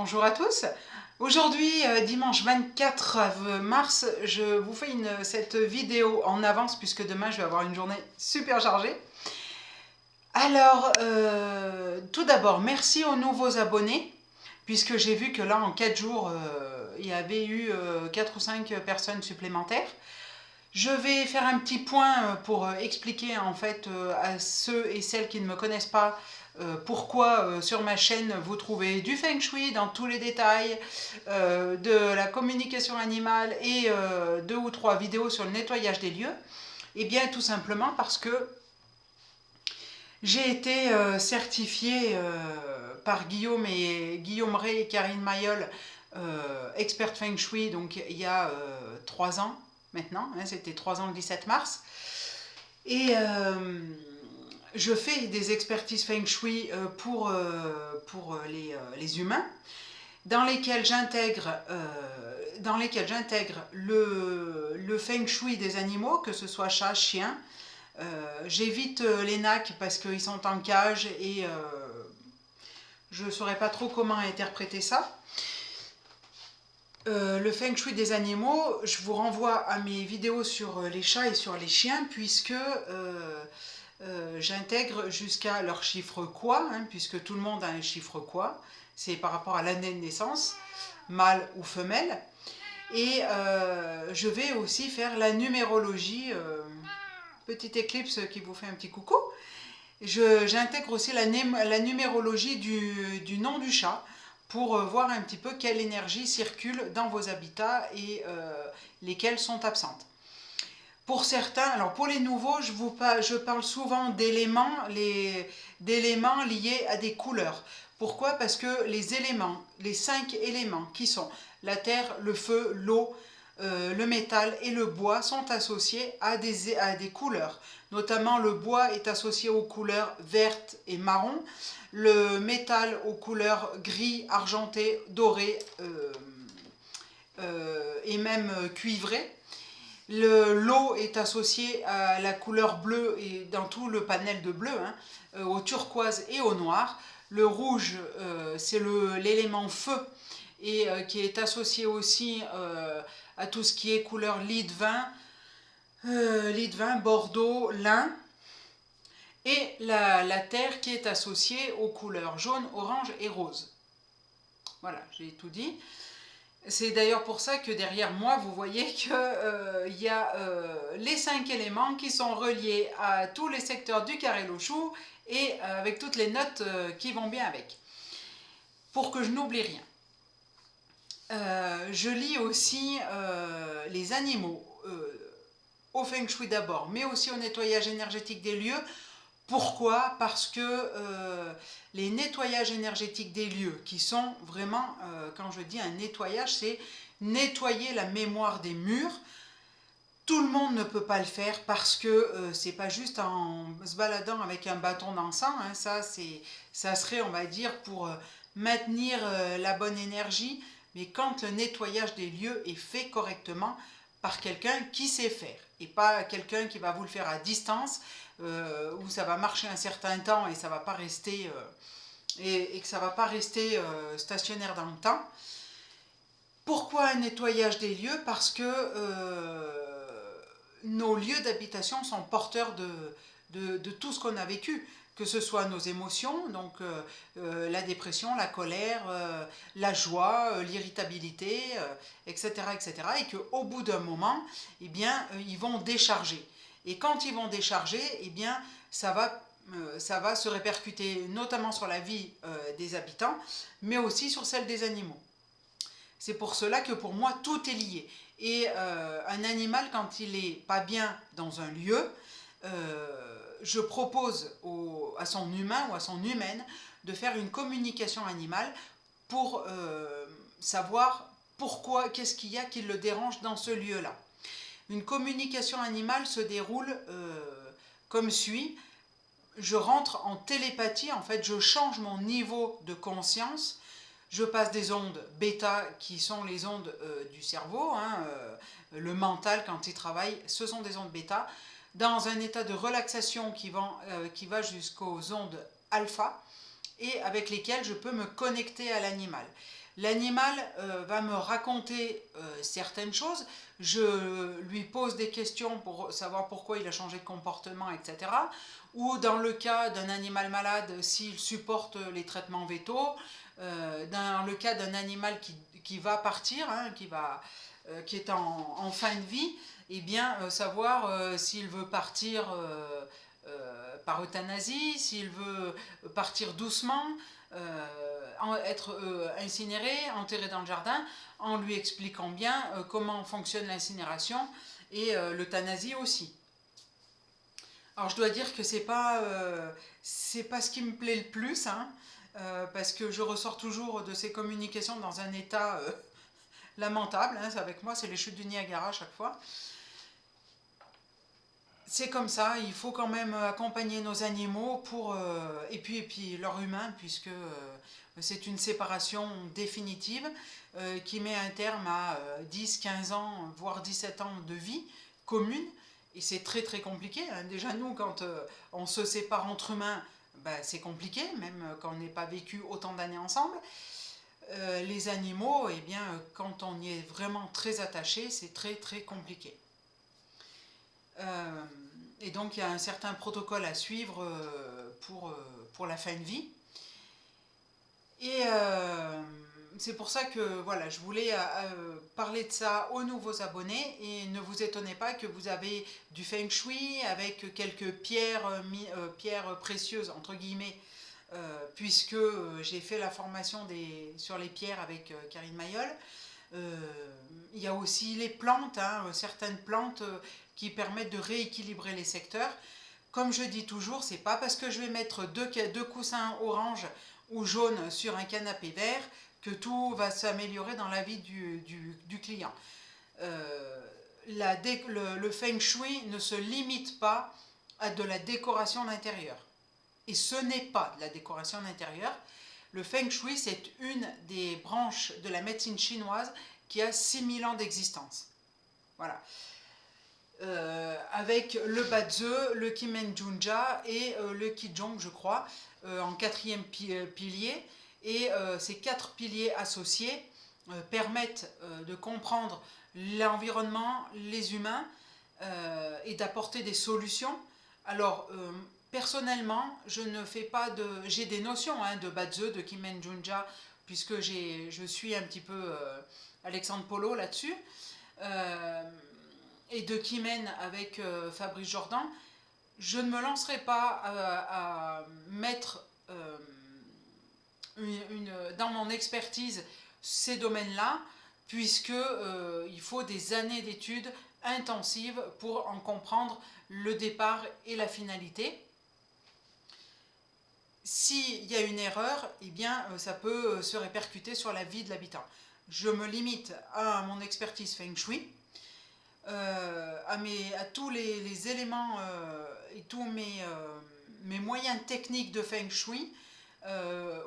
Bonjour à tous. Aujourd'hui, dimanche 24 mars, je vous fais cette vidéo en avance puisque demain je vais avoir une journée super chargée. Alors, tout d'abord, merci aux nouveaux abonnés puisque j'ai vu que là en 4 jours, il y avait eu 4 ou 5 personnes supplémentaires. Je vais faire un petit point pour expliquer en fait à ceux et celles qui ne me connaissent pas pourquoi sur ma chaîne vous trouvez du Feng Shui dans tous les détails, de la communication animale et 2 ou 3 vidéos sur le nettoyage des lieux. Et bien tout simplement parce que j'ai été certifiée par Guillaume Ray et Karine Mayol, expert Feng Shui, donc il y a 3 ans maintenant, hein, c'était 3 ans le 17 mars. Et je fais des expertises Feng Shui pour les humains, dans lesquelles j'intègre le Feng Shui des animaux, que ce soit chat, chien. J'évite les nacs parce qu'ils sont en cage et je ne saurais pas trop comment interpréter ça. Le Feng Shui des animaux, je vous renvoie à mes vidéos sur les chats et sur les chiens, puisque j'intègre jusqu'à leur chiffre quoi, hein, puisque tout le monde a un chiffre quoi, c'est par rapport à l'année de naissance, mâle ou femelle. Et je vais aussi faire la numérologie, petite éclipse qui vous fait un petit coucou. J'intègre aussi la numérologie du nom du chat pour voir un petit peu quelle énergie circule dans vos habitats et lesquelles sont absentes. Pour certains, alors pour les nouveaux, je parle souvent d'éléments liés à des couleurs. Pourquoi? Parce que les 5 éléments qui sont la terre, le feu, l'eau, le métal et le bois sont associés à des couleurs. Notamment le bois est associé aux couleurs vertes et marron, le métal aux couleurs gris, argenté, doré et même cuivré. L'eau est associée à la couleur bleue et dans tout le panel de bleu, hein, au turquoise et au noir. Le rouge, c'est l'élément feu et qui est associé aussi à tout ce qui est couleur lit de vin, bordeaux, lin. Et la terre qui est associée aux couleurs jaune, orange et rose. Voilà, j'ai tout dit. C'est d'ailleurs pour ça que derrière moi, vous voyez qu'il y a les 5 éléments qui sont reliés à tous les secteurs du carré Lochou et avec toutes les notes qui vont bien avec. Pour que je n'oublie rien. Je lis aussi les animaux au Feng Shui d'abord, mais aussi au nettoyage énergétique des lieux. Pourquoi? Parce que les nettoyages énergétiques des lieux, qui sont vraiment, quand je dis un nettoyage, c'est nettoyer la mémoire des murs. Tout le monde ne peut pas le faire parce que c'est pas juste en se baladant avec un bâton d'encens, hein, ça serait, on va dire, pour maintenir la bonne énergie, mais quand le nettoyage des lieux est fait correctement par quelqu'un qui sait faire, et pas quelqu'un qui va vous le faire à distance, où ça va marcher un certain temps et ça va pas rester et que ça va pas rester stationnaire dans le temps. Pourquoi un nettoyage des lieux? Parce que nos lieux d'habitation sont porteurs de tout ce qu'on a vécu, que ce soit nos émotions, donc la dépression, la colère, la joie, l'irritabilité, etc., etc., et qu'au bout d'un moment, eh bien, ils vont décharger. Et quand ils vont décharger, eh bien, ça va se répercuter notamment sur la vie des habitants, mais aussi sur celle des animaux. C'est pour cela que pour moi, tout est lié. Et un animal, quand il n'est pas bien dans un lieu, je propose à son humain ou à son humaine de faire une communication animale pour savoir pourquoi, qu'est-ce qu'il y a qui le dérange dans ce lieu-là. Une communication animale se déroule comme suit. Je rentre en télépathie, en fait, je change mon niveau de conscience. Je passe des ondes bêta qui sont les ondes du cerveau, hein, le mental quand il travaille, ce sont des ondes bêta, dans un état de relaxation qui va jusqu'aux ondes alpha. et avec lesquels je peux me connecter à l'animal. L'animal va me raconter certaines choses, je lui pose des questions pour savoir pourquoi il a changé de comportement, etc. Ou dans le cas d'un animal malade, s'il supporte les traitements vétos, dans le cas d'un animal qui va partir, hein, qui est en fin de vie, et bien savoir s'il veut partir par euthanasie, s'il veut partir doucement, être incinéré, enterré dans le jardin, en lui expliquant bien comment fonctionne l'incinération et l'euthanasie aussi. Alors je dois dire que c'est pas ce qui me plaît le plus, hein, parce que je ressors toujours de ces communications dans un état lamentable, hein, avec moi c'est les chutes du Niagara à chaque fois. C'est comme ça, il faut quand même accompagner nos animaux et puis leur humain, puisque c'est une séparation définitive qui met un terme à 10, 15 ans, voire 17 ans de vie commune. Et c'est très très compliqué, hein. Déjà nous, quand on se sépare entre humains, ben, c'est compliqué, même quand on n'est pas vécu autant d'années ensemble. Les animaux, eh bien, quand on y est vraiment très attaché, c'est très très compliqué. Euh, et donc il y a un certain protocole à suivre pour la fin de vie. Et c'est pour ça que voilà, je voulais parler de ça aux nouveaux abonnés. Et ne vous étonnez pas que vous avez du feng shui avec quelques pierres précieuses, entre guillemets, puisque j'ai fait la formation sur les pierres avec Karine Mayol. Il y a aussi les plantes, hein, certaines plantes qui permettent de rééquilibrer les secteurs. Comme je dis toujours, c'est pas parce que je vais mettre deux coussins orange ou jaune sur un canapé vert que tout va s'améliorer dans la vie du client. Le feng shui ne se limite pas à de la décoration d'intérieur. Et ce n'est pas de la décoration d'intérieur. Le feng shui, c'est une des branches de la médecine chinoise qui a 6000 ans d'existence. Voilà. Avec le Bazi, le Kimen Junja et le Qigong, je crois, en quatrième pilier. Et ces 4 piliers associés permettent de comprendre l'environnement, les humains et d'apporter des solutions. Alors, personnellement, je ne fais pas de... J'ai des notions hein, de Bazi, de Kimen Junja, puisque je suis un petit peu Alexandre Polo là-dessus. Et de Kimen avec Fabrice Jordan, je ne me lancerai pas à mettre dans mon expertise ces domaines-là, puisque il faut des années d'études intensives pour en comprendre le départ et la finalité. S'il y a une erreur, eh bien, ça peut se répercuter sur la vie de l'habitant. Je me limite à mon expertise Feng Shui, à tous les éléments et tous mes moyens techniques de Feng Shui,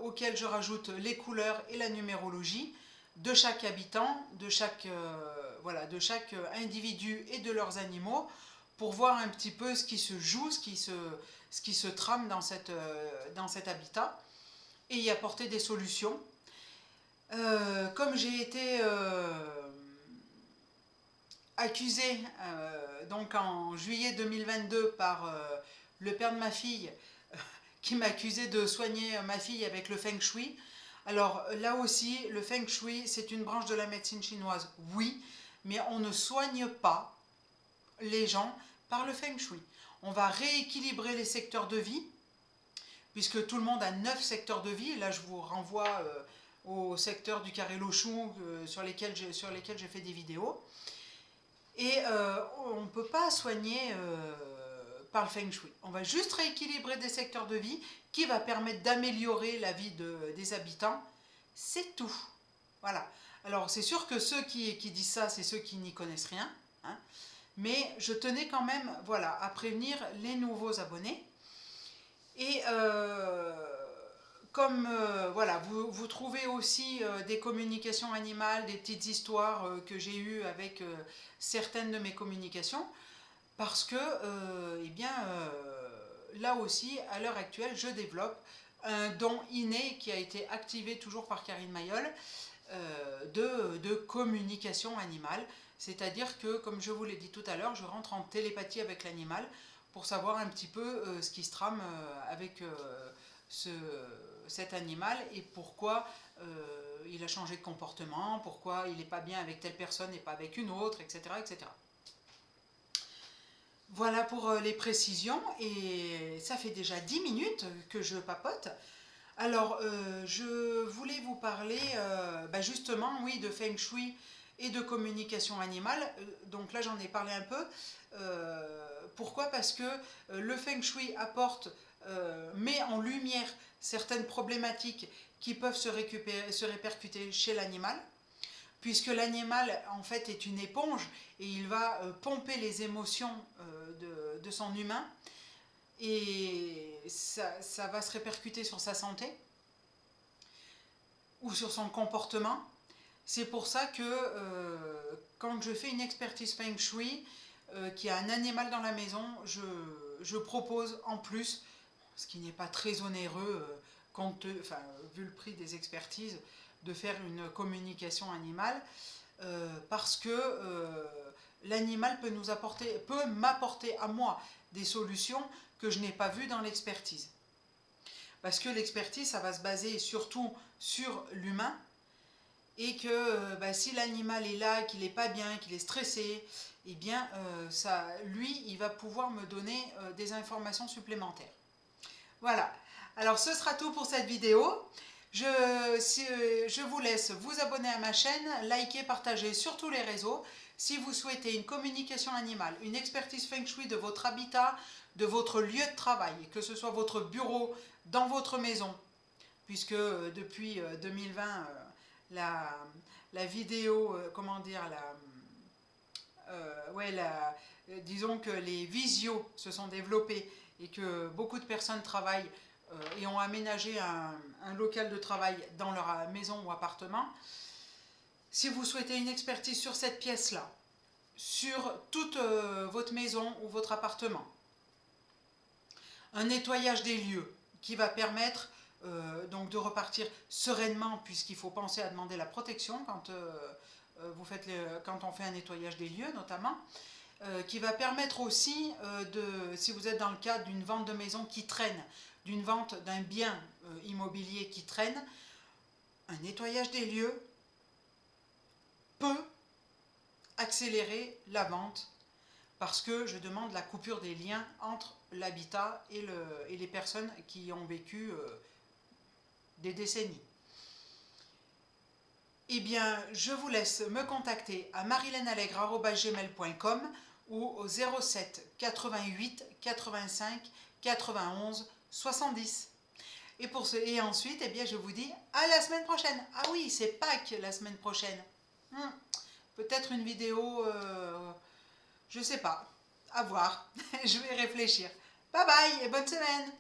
auxquels je rajoute les couleurs et la numérologie de chaque habitant, de chaque individu et de leurs animaux, pour voir un petit peu ce qui se joue, ce qui se trame dans cet habitat, et y apporter des solutions. Comme j'ai été accusée donc en juillet 2022 par le père de ma fille qui m'a accusé de soigner ma fille avec le feng shui. Alors là aussi, le feng shui, c'est une branche de la médecine chinoise, oui, mais on ne soigne pas les gens par le feng shui. On va rééquilibrer les secteurs de vie, puisque tout le monde a 9 secteurs de vie. Là, je vous renvoie au secteur du carré Lochou sur lesquels j'ai fait des vidéos. Et on ne peut pas soigner par le feng shui. On va juste rééquilibrer des secteurs de vie qui va permettre d'améliorer la vie des habitants. C'est tout. Voilà. Alors c'est sûr que ceux qui disent ça, c'est ceux qui n'y connaissent rien. Hein, mais je tenais quand même voilà, à prévenir les nouveaux abonnés. Et comme voilà, vous trouvez aussi des communications animales, des petites histoires que j'ai eues avec certaines de mes communications, parce que eh bien, là aussi, à l'heure actuelle, je développe un don inné qui a été activé toujours par Karine Mayol de communication animale. C'est-à-dire que, comme je vous l'ai dit tout à l'heure, je rentre en télépathie avec l'animal pour savoir un petit peu ce qui se trame avec cet animal et pourquoi il a changé de comportement, pourquoi il n'est pas bien avec telle personne et pas avec une autre, etc. etc. Voilà pour les précisions, et ça fait déjà 10 minutes que je papote. Alors, je voulais vous parler justement, oui, de Feng Shui et de communication animale. Donc là, j'en ai parlé un peu. Pourquoi? Parce que le Feng Shui apporte, met en lumière certaines problématiques qui peuvent se répercuter chez l'animal, puisque l'animal en fait est une éponge et il va pomper les émotions de son humain, et ça va se répercuter sur sa santé ou sur son comportement. C'est pour ça que quand je fais une expertise Feng Shui, qu'il y a un animal dans la maison, je propose en plus, ce qui n'est pas très onéreux, vu le prix des expertises, de faire une communication animale, parce que l'animal peut m'apporter à moi des solutions que je n'ai pas vues dans l'expertise. Parce que l'expertise, ça va se baser surtout sur l'humain, et que si l'animal est là, qu'il n'est pas bien, qu'il est stressé, eh bien, lui, il va pouvoir me donner des informations supplémentaires. Voilà, alors ce sera tout pour cette vidéo. Je vous laisse vous abonner à ma chaîne, liker, partager sur tous les réseaux. Si vous souhaitez une communication animale, une expertise Feng Shui de votre habitat, de votre lieu de travail, que ce soit votre bureau, dans votre maison, puisque depuis 2020, la vidéo, disons que les visios se sont développés et que beaucoup de personnes travaillent et ont aménagé un local de travail dans leur maison ou appartement. Si vous souhaitez une expertise sur cette pièce-là, sur toute votre maison ou votre appartement, un nettoyage des lieux qui va permettre donc de repartir sereinement, puisqu'il faut penser à demander la protection quand on fait un nettoyage des lieux notamment, qui va permettre aussi, si vous êtes dans le cadre d'une vente de maison qui traîne, d'une vente d'un bien immobilier qui traîne, un nettoyage des lieux peut accélérer la vente, parce que je demande la coupure des liens entre l'habitat et les personnes qui ont vécu des décennies. Eh bien, je vous laisse me contacter à marilenallegre@gmail.com ou au 07 88 85 91 70. Et ensuite, eh bien, je vous dis à la semaine prochaine. Ah oui, c'est Pâques la semaine prochaine. Peut-être une vidéo, je sais pas, à voir. Je vais réfléchir. Bye bye et bonne semaine.